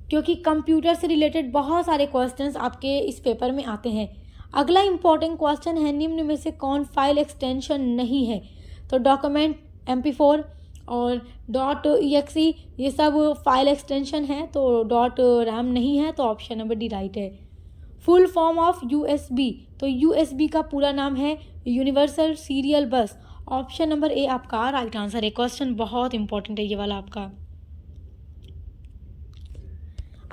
[SPEAKER 1] क्योंकि कंप्यूटर से रिलेटेड बहुत सारे क्वेश्चंस आपके इस पेपर में आते हैं। अगला इंपॉर्टेंट क्वेश्चन है निम्न में से कौन फाइल एक्सटेंशन नहीं है। तो डॉक्यूमेंट, MP4 और .exe ये सब फाइल एक्सटेंशन है, तो .ram नहीं है, तो ऑप्शन नंबर डी राइट है। फुल फॉर्म ऑफ USB, तो USB का पूरा नाम है यूनिवर्सल सीरियल बस, ऑप्शन नंबर ए आपका राइट आंसर है। क्वेश्चन बहुत इंपॉर्टेंट है ये वाला आपका।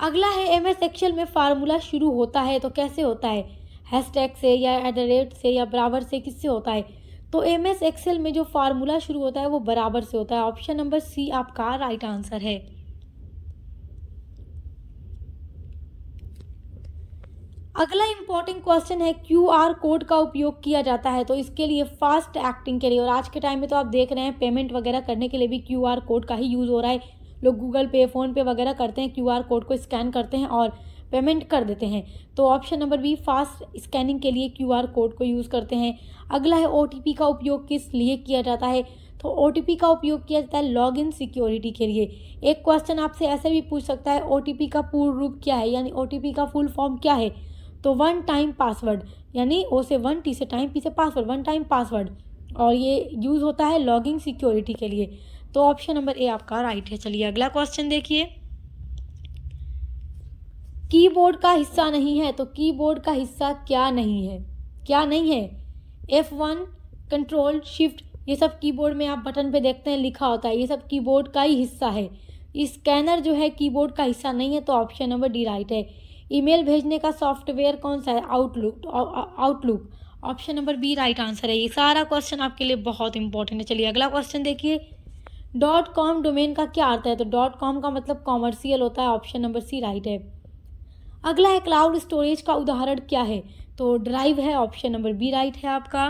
[SPEAKER 1] अगला है MS एक्सेल में फार्मूला शुरू होता है, तो कैसे होता है, हैशटैग से या @ से या बराबर से, किससे होता है। तो MS एक्सेल में जो फार्मूला शुरू होता है वो बराबर से होता है, ऑप्शन नंबर सी आपका राइट आंसर है। अगला इंपॉर्टेंट क्वेश्चन है QR कोड का उपयोग किया जाता है। तो इसके लिए फास्ट एक्टिंग के लिए, और आज के टाइम में तो आप देख रहे हैं पेमेंट वगैरह करने के लिए भी QR कोड का ही यूज़ हो रहा है। लोग गूगल पे, फ़ोन पे वगैरह करते हैं, QR कोड को स्कैन करते हैं और पेमेंट कर देते हैं। तो option number B fast scanning के लिए QR कोड को यूज़ करते हैं। अगला है OTP का उपयोग किस लिए किया जाता है। तो OTP का उपयोग किया जाता है लॉगिन सिक्योरिटी के लिए। एक क्वेश्चन आपसे ऐसे भी पूछ सकता है OTP का पूर्ण रूप क्या है, यानी OTP का फुल फॉर्म क्या है। तो वन टाइम पासवर्ड, यानी O से 1, T से टाइम, P से पासवर्ड, वन टाइम पासवर्ड, और ये यूज़ होता है लॉगिन सिक्योरिटी के लिए। तो ऑप्शन नंबर ए आपका राइट है। चलिए अगला क्वेश्चन देखिए। कीबोर्ड का हिस्सा नहीं है। तो कीबोर्ड का हिस्सा क्या नहीं है, क्या नहीं है। F1, कंट्रोल, शिफ्ट, ये सब कीबोर्ड में आप बटन पे देखते हैं लिखा होता है, ये सब कीबोर्ड का ही हिस्सा है। स्कैनर जो है कीबोर्ड का हिस्सा नहीं है, तो ऑप्शन नंबर डी राइट है। ईमेल भेजने का सॉफ्टवेयर कौन सा है, Outlook, option number B right answer है। ये सारा क्वेश्चन आपके लिए बहुत इंपॉर्टेंट है। चलिए अगला क्वेश्चन देखिए। .com डोमेन का क्या अर्थ है? तो .com का मतलब कॉमर्शियल होता है, ऑप्शन नंबर सी राइट है। अगला है क्लाउड स्टोरेज का उदाहरण क्या है? तो ड्राइव है, ऑप्शन नंबर बी राइट है आपका।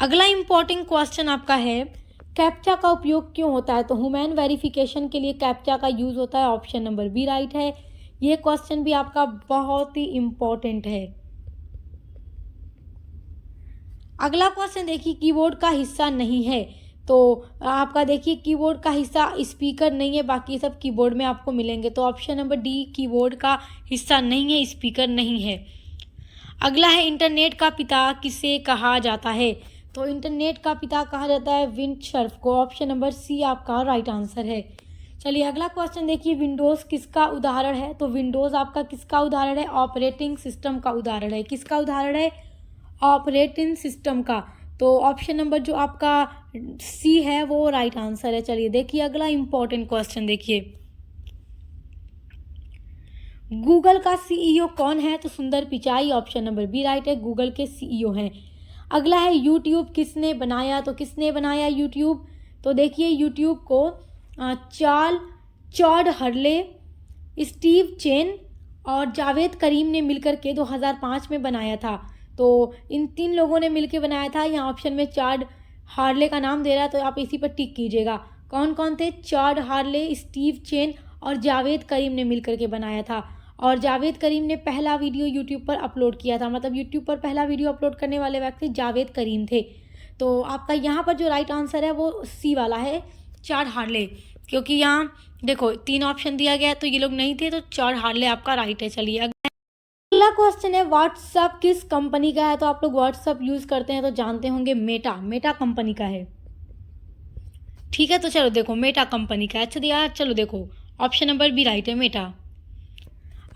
[SPEAKER 1] अगला इंपॉर्टेंट क्वेश्चन आपका है, कैप्चा का उपयोग क्यों होता है? तो ह्यूमन वेरिफिकेशन के लिए कैप्चा का यूज होता है, ऑप्शन नंबर बी राइट है। ये क्वेश्चन भी आपका बहुत ही इंपॉर्टेंट है। अगला क्वेश्चन देखिए, कीबोर्ड का हिस्सा नहीं है। तो आपका देखिए कीबोर्ड का हिस्सा स्पीकर नहीं है, बाकी सब कीबोर्ड में आपको मिलेंगे। तो ऑप्शन नंबर डी कीबोर्ड का हिस्सा नहीं है, स्पीकर नहीं है। अगला है, इंटरनेट का पिता किसे कहा जाता है? तो इंटरनेट का पिता कहा जाता है विंडसर्फ को, ऑप्शन नंबर सी आपका राइट आंसर है। चलिए अगला क्वेश्चन देखिए, विंडोज़ किसका उदाहरण है? तो विंडोज़ आपका किसका उदाहरण है? ऑपरेटिंग सिस्टम का उदाहरण है। किसका उदाहरण है? ऑपरेटिंग सिस्टम का। तो ऑप्शन नंबर जो आपका सी है वो राइट आंसर है। चलिए देखिए अगला इंपॉर्टेंट क्वेश्चन देखिए, गूगल का सीईओ कौन है? तो Sundar Pichai, option number B right है, गूगल के सीईओ हैं। अगला है, यूट्यूब किसने बनाया? तो किसने बनाया यूट्यूब? तो देखिए यूट्यूब को चॉड हर्ले, स्टीव चेन और जावेद करीम ने मिलकर के 2005 में बनाया था। तो इन 3 लोगों ने मिलकर बनाया था। यहाँ ऑप्शन में चॉड हार्ले का नाम दे रहा है, तो आप इसी पर टिक कीजिएगा। कौन कौन थे? चॉड हार्ले, स्टीव चेन और जावेद करीम ने मिलकर के बनाया था। और जावेद करीम ने पहला वीडियो यूट्यूब पर अपलोड किया था, मतलब यूट्यूब पर पहला वीडियो अपलोड करने वाले व्यक्ति जावेद करीम थे। तो आपका यहाँ पर जो राइट आंसर है वो सी वाला है, चॉड हार्ले, क्योंकि यहाँ देखो 3 ऑप्शन दिया गया है तो ये लोग नहीं थे, तो चॉड हार्ले आपका राइट है। चलिए अगला क्वेश्चन है, व्हाट्सअप किस कंपनी का है? तो आप लोग व्हाट्सअप यूज करते हैं तो जानते होंगे, मेटा कंपनी का है। ठीक है, तो चलो देखो मेटा कंपनी का है। अच्छा दिया, चलो देखो ऑप्शन नंबर बी राइट है, मेटा।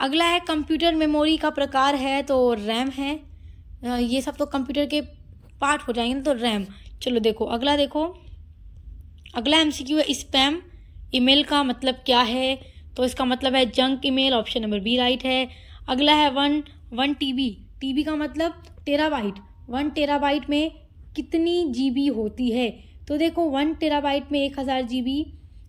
[SPEAKER 1] अगला है, कंप्यूटर मेमोरी का प्रकार है? तो रैम है। ये सब तो कंप्यूटर के पार्ट हो जाएंगे ना, तो रैम। चलो देखो अगला, देखो अगला एमसीक्यू है, स्पैम ईमेल का मतलब क्या है? तो इसका मतलब है junk email, option number B right है। अगला है, वन टीबी का मतलब टेराबाइट। 1 टेराबाइट में कितनी जीबी होती है? तो देखो 1 टेराबाइट में 1000 जीबी,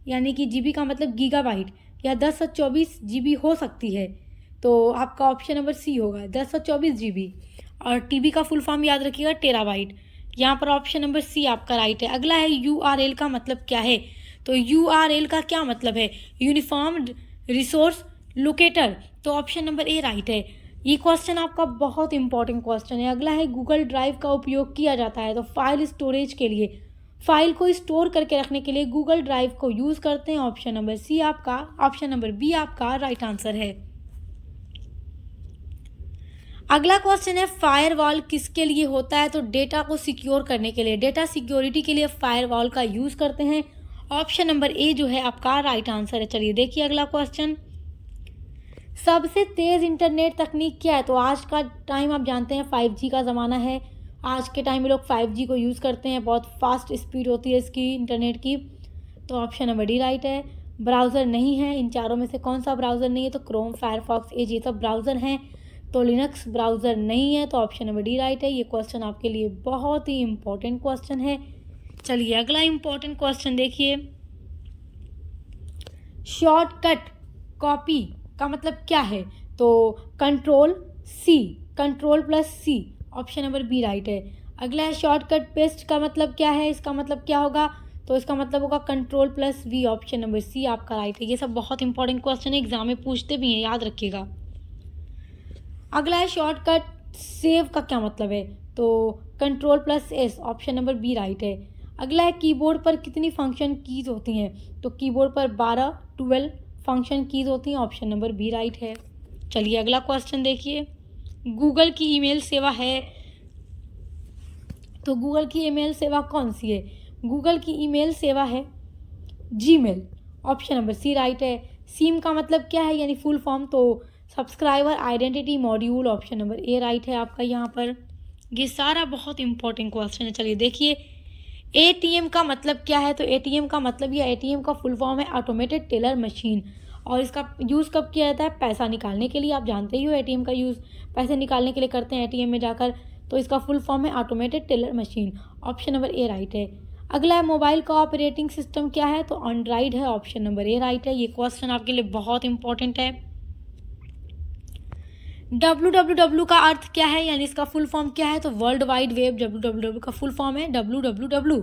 [SPEAKER 1] यानी कि जीबी का मतलब गीगाबाइट, या 1024 जीबी हो सकती है। तो आपका ऑप्शन नंबर सी होगा, 1024 जीबी। और टीबी का फुल फॉर्म याद रखिएगा, टेराबाइट। यहाँ पर ऑप्शन नंबर सी आपका राइट है। अगला है, यूआरएल का मतलब क्या है? तो यूआरएल का क्या मतलब है? Uniform resource locator. तो ऑप्शन नंबर ए राइट है। ये क्वेश्चन आपका बहुत इंपॉर्टेंट क्वेश्चन है। अगला है, गूगल ड्राइव का उपयोग किया जाता है? तो फाइल स्टोरेज के लिए, फाइल को स्टोर करके रखने के लिए गूगल ड्राइव को यूज़ करते हैं, ऑप्शन नंबर सी आपका, ऑप्शन नंबर बी आपका राइट आंसर है। अगला क्वेश्चन है, फायरवॉल किसके लिए होता है? तो डेटा को सिक्योर करने के लिए, डेटा सिक्योरिटी के लिए फायरवॉल का यूज़ करते हैं, ऑप्शन नंबर ए जो है आपका राइट आंसर है। चलिए देखिए अगला क्वेश्चन, सबसे तेज़ इंटरनेट तकनीक क्या है? तो आज का टाइम आप जानते हैं 5G का ज़माना है। आज के टाइम में लोग 5G को यूज़ करते हैं, बहुत फास्ट स्पीड होती है इसकी, इंटरनेट की। तो ऑप्शन नंबर डी राइट है। ब्राउज़र नहीं है, इन चारों में से कौन सा ब्राउज़र नहीं है? तो क्रोम, फायरफॉक्स, एज, ये सब ब्राउज़र हैं। तो लिनक्स ब्राउज़र नहीं है, तो ऑप्शन नंबर डी राइट है। ये क्वेश्चन आपके लिए बहुत ही इंपॉर्टेंट क्वेश्चन है। चलिए अगला इंपॉर्टेंट क्वेश्चन देखिए, शॉर्टकट कॉपी का मतलब क्या है? तो कंट्रोल प्लस सी, ऑप्शन नंबर बी राइट है। अगला है, शॉर्टकट पेस्ट का मतलब क्या है? इसका मतलब क्या होगा? तो इसका मतलब होगा control plus V, option number C आपका राइट है। ये सब बहुत इंपॉर्टेंट क्वेश्चन है, एग्जाम में पूछते भी हैं, याद रखिएगा। अगला है, शॉर्टकट सेव का क्या मतलब है? तो control plus S, option number B right है। अगला है, कीबोर्ड पर कितनी फंक्शन कीज होती हैं? तो कीबोर्ड पर 12 फंक्शन कीज होती हैं, ऑप्शन नंबर बी राइट है। चलिए अगला क्वेश्चन देखिए, गूगल की ईमेल सेवा है? तो गूगल की ईमेल सेवा कौन सी है? गूगल की ईमेल सेवा है Gmail, option number C right है। सीम का मतलब क्या है, यानी फुल फॉर्म? तो subscriber identity module, option number A right है आपका यहाँ पर। ये सारा बहुत इंपॉर्टेंट क्वेश्चन है। चलिए देखिए, एटीएम का मतलब क्या है? तो एटीएम का मतलब, या एटीएम का फुल फॉर्म है ऑटोमेटेड टेलर मशीन, और इसका यूज़ कब किया जाता है? पैसा निकालने के लिए। आप जानते ही हो एटीएम का यूज़ पैसे निकालने के लिए करते हैं एटीएम में जाकर। तो इसका फुल फॉर्म है automated teller machine, option number A right है। अगला है मोबाइल का ऑपरेटिंग सिस्टम क्या है, तो एंड्रॉइड है, ऑप्शन नंबर ए राइट है। ये क्वेश्चन आपके लिए बहुत इंपॉर्टेंट है। www का अर्थ क्या है, यानी इसका फुल फॉर्म क्या है, तो वर्ल्ड वाइड वेब। www का फुल फॉर्म है www,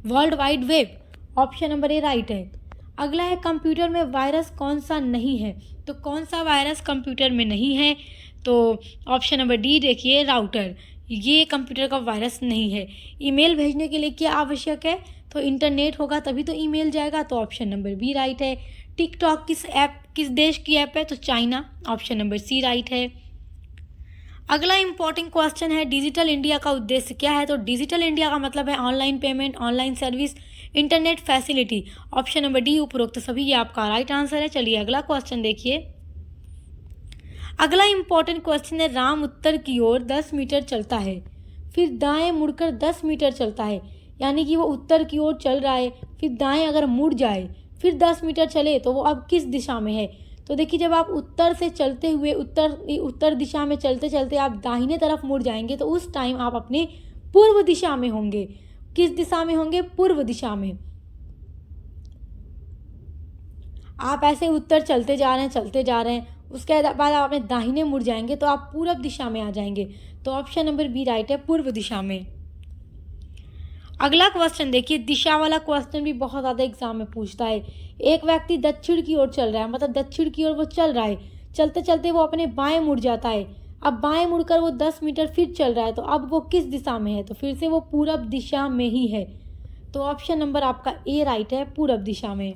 [SPEAKER 1] world wide web, option number A right है। अगला है कंप्यूटर में वायरस कौन सा नहीं है, तो कौन सा वायरस कंप्यूटर में नहीं है, तो ऑप्शन नंबर डी देखिए राउटर, ये कंप्यूटर का वायरस नहीं है। ईमेल भेजने के लिए क्या आवश्यक है, तो इंटरनेट होगा तभी तो ईमेल जाएगा, तो ऑप्शन नंबर बी राइट है। टिकटॉक किस देश की ऐप है, तो China, option number C right है। अगला इंपॉर्टेंट क्वेश्चन है डिजिटल इंडिया का उद्देश्य क्या है, तो डिजिटल इंडिया का मतलब है online payment, online service, internet facility, option number D उपरोक्त सभी, ये आपका राइट आंसर है। चलिए अगला क्वेश्चन देखिए। अगला इंपॉर्टेंट क्वेश्चन है राम उत्तर की ओर 10 मीटर चलता है, फिर दाएं मुड़कर 10 मीटर चलता है, यानी कि वो उत्तर की ओर चल रहा है, फिर दाएं अगर मुड़ जाए फिर 10 मीटर चले तो वो अब किस दिशा में है, तो देखिए जब आप उत्तर से चलते हुए उत्तर दिशा में चलते चलते आप दाहिने तरफ मुड़ जाएंगे तो उस टाइम आप अपने पूर्व दिशा में होंगे। किस दिशा में होंगे, पूर्व दिशा में। आप ऐसे उत्तर चलते जा रहे हैं उसके बाद आप अपने दाहिने मुड़ जाएंगे तो आप पूर्व दिशा में आ जाएंगे, तो ऑप्शन नंबर बी राइट है, पूर्व दिशा में। अगला क्वेश्चन देखिए, दिशा वाला क्वेश्चन भी बहुत ज़्यादा एग्जाम में पूछता है। एक व्यक्ति दक्षिण की ओर चल रहा है, मतलब दक्षिण की ओर वो चल रहा है, चलते चलते वो अपने बाएं मुड़ जाता है। अब बाएं मुड़कर वो 10 मीटर फिर चल रहा है, तो अब वो किस दिशा में है, तो फिर से वो पूरब दिशा में ही है, तो ऑप्शन नंबर आपका ए राइट है, पूरब दिशा में।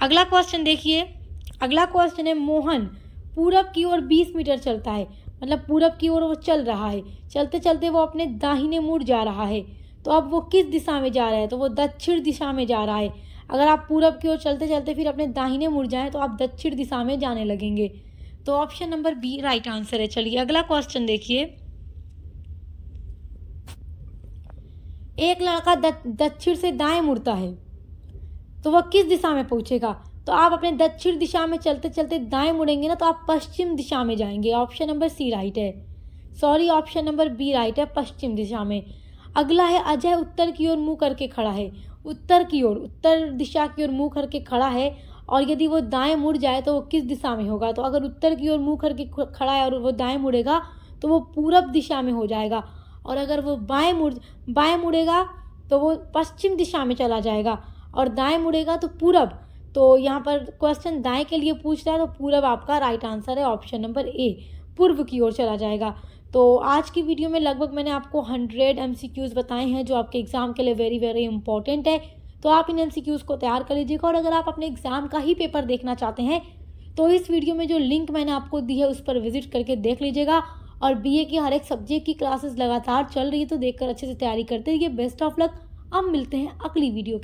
[SPEAKER 1] अगला क्वेश्चन देखिए, अगला क्वेश्चन है मोहन पूरब की ओर 20 मीटर चलता है, मतलब पूरब की ओर वो चल रहा है, चलते चलते वो अपने दाहिने मुड़ जा रहा है, तो अब वो किस दिशा में जा रहा है, तो वो दक्षिण दिशा में जा रहा है। अगर आप पूरब की ओर चलते चलते फिर अपने दाहिने मुड़ जाएं तो आप दक्षिण दिशा में जाने लगेंगे, तो option number B right answer है। चलिए अगला क्वेश्चन देखिए, एक लड़का दक्षिण से दाएं मुड़ता है तो वह किस दिशा में पहुंचेगा, तो आप अपने दक्षिण दिशा में चलते चलते दाएं मुड़ेंगे ना तो आप पश्चिम दिशा में जाएंगे, ऑप्शन नंबर सी राइट है, sorry option number B right है, पश्चिम दिशा में। अगला है अजय उत्तर की ओर मुंह करके खड़ा है, उत्तर की ओर, उत्तर दिशा की ओर मुंह करके खड़ा है, और यदि वो दाएं मुड़ जाए तो वो किस दिशा में होगा, तो अगर उत्तर की ओर मुंह करके खड़ा है और वो दाएं मुड़ेगा तो वो पूरब दिशा में हो जाएगा, और अगर वो बाएं मुड़ेगा तो वो पश्चिम दिशा में चला जाएगा, और दाएं मुड़ेगा तो पूरब। तो यहाँ पर क्वेश्चन दाएं के लिए पूछ रहा है, तो पूरब आपका राइट आंसर है, ऑप्शन नंबर ए, पूर्व की ओर चला जाएगा। तो आज की वीडियो में लगभग मैंने आपको 100 MCQs बताए हैं जो आपके एग्ज़ाम के लिए वेरी वेरी इंपॉर्टेंट है, तो आप इन MCQs को तैयार कर लीजिएगा। और अगर आप अपने एग्ज़ाम का ही पेपर देखना चाहते हैं तो इस वीडियो में जो लिंक मैंने आपको दी है उस पर विजिट करके देख लीजिएगा। और BA की हर एक सब्जेक्ट की क्लासेस लगातार चल रही है, तो देखकर अच्छे से तैयारी करते रहिए। Best of luck. अब मिलते हैं अगली वीडियो के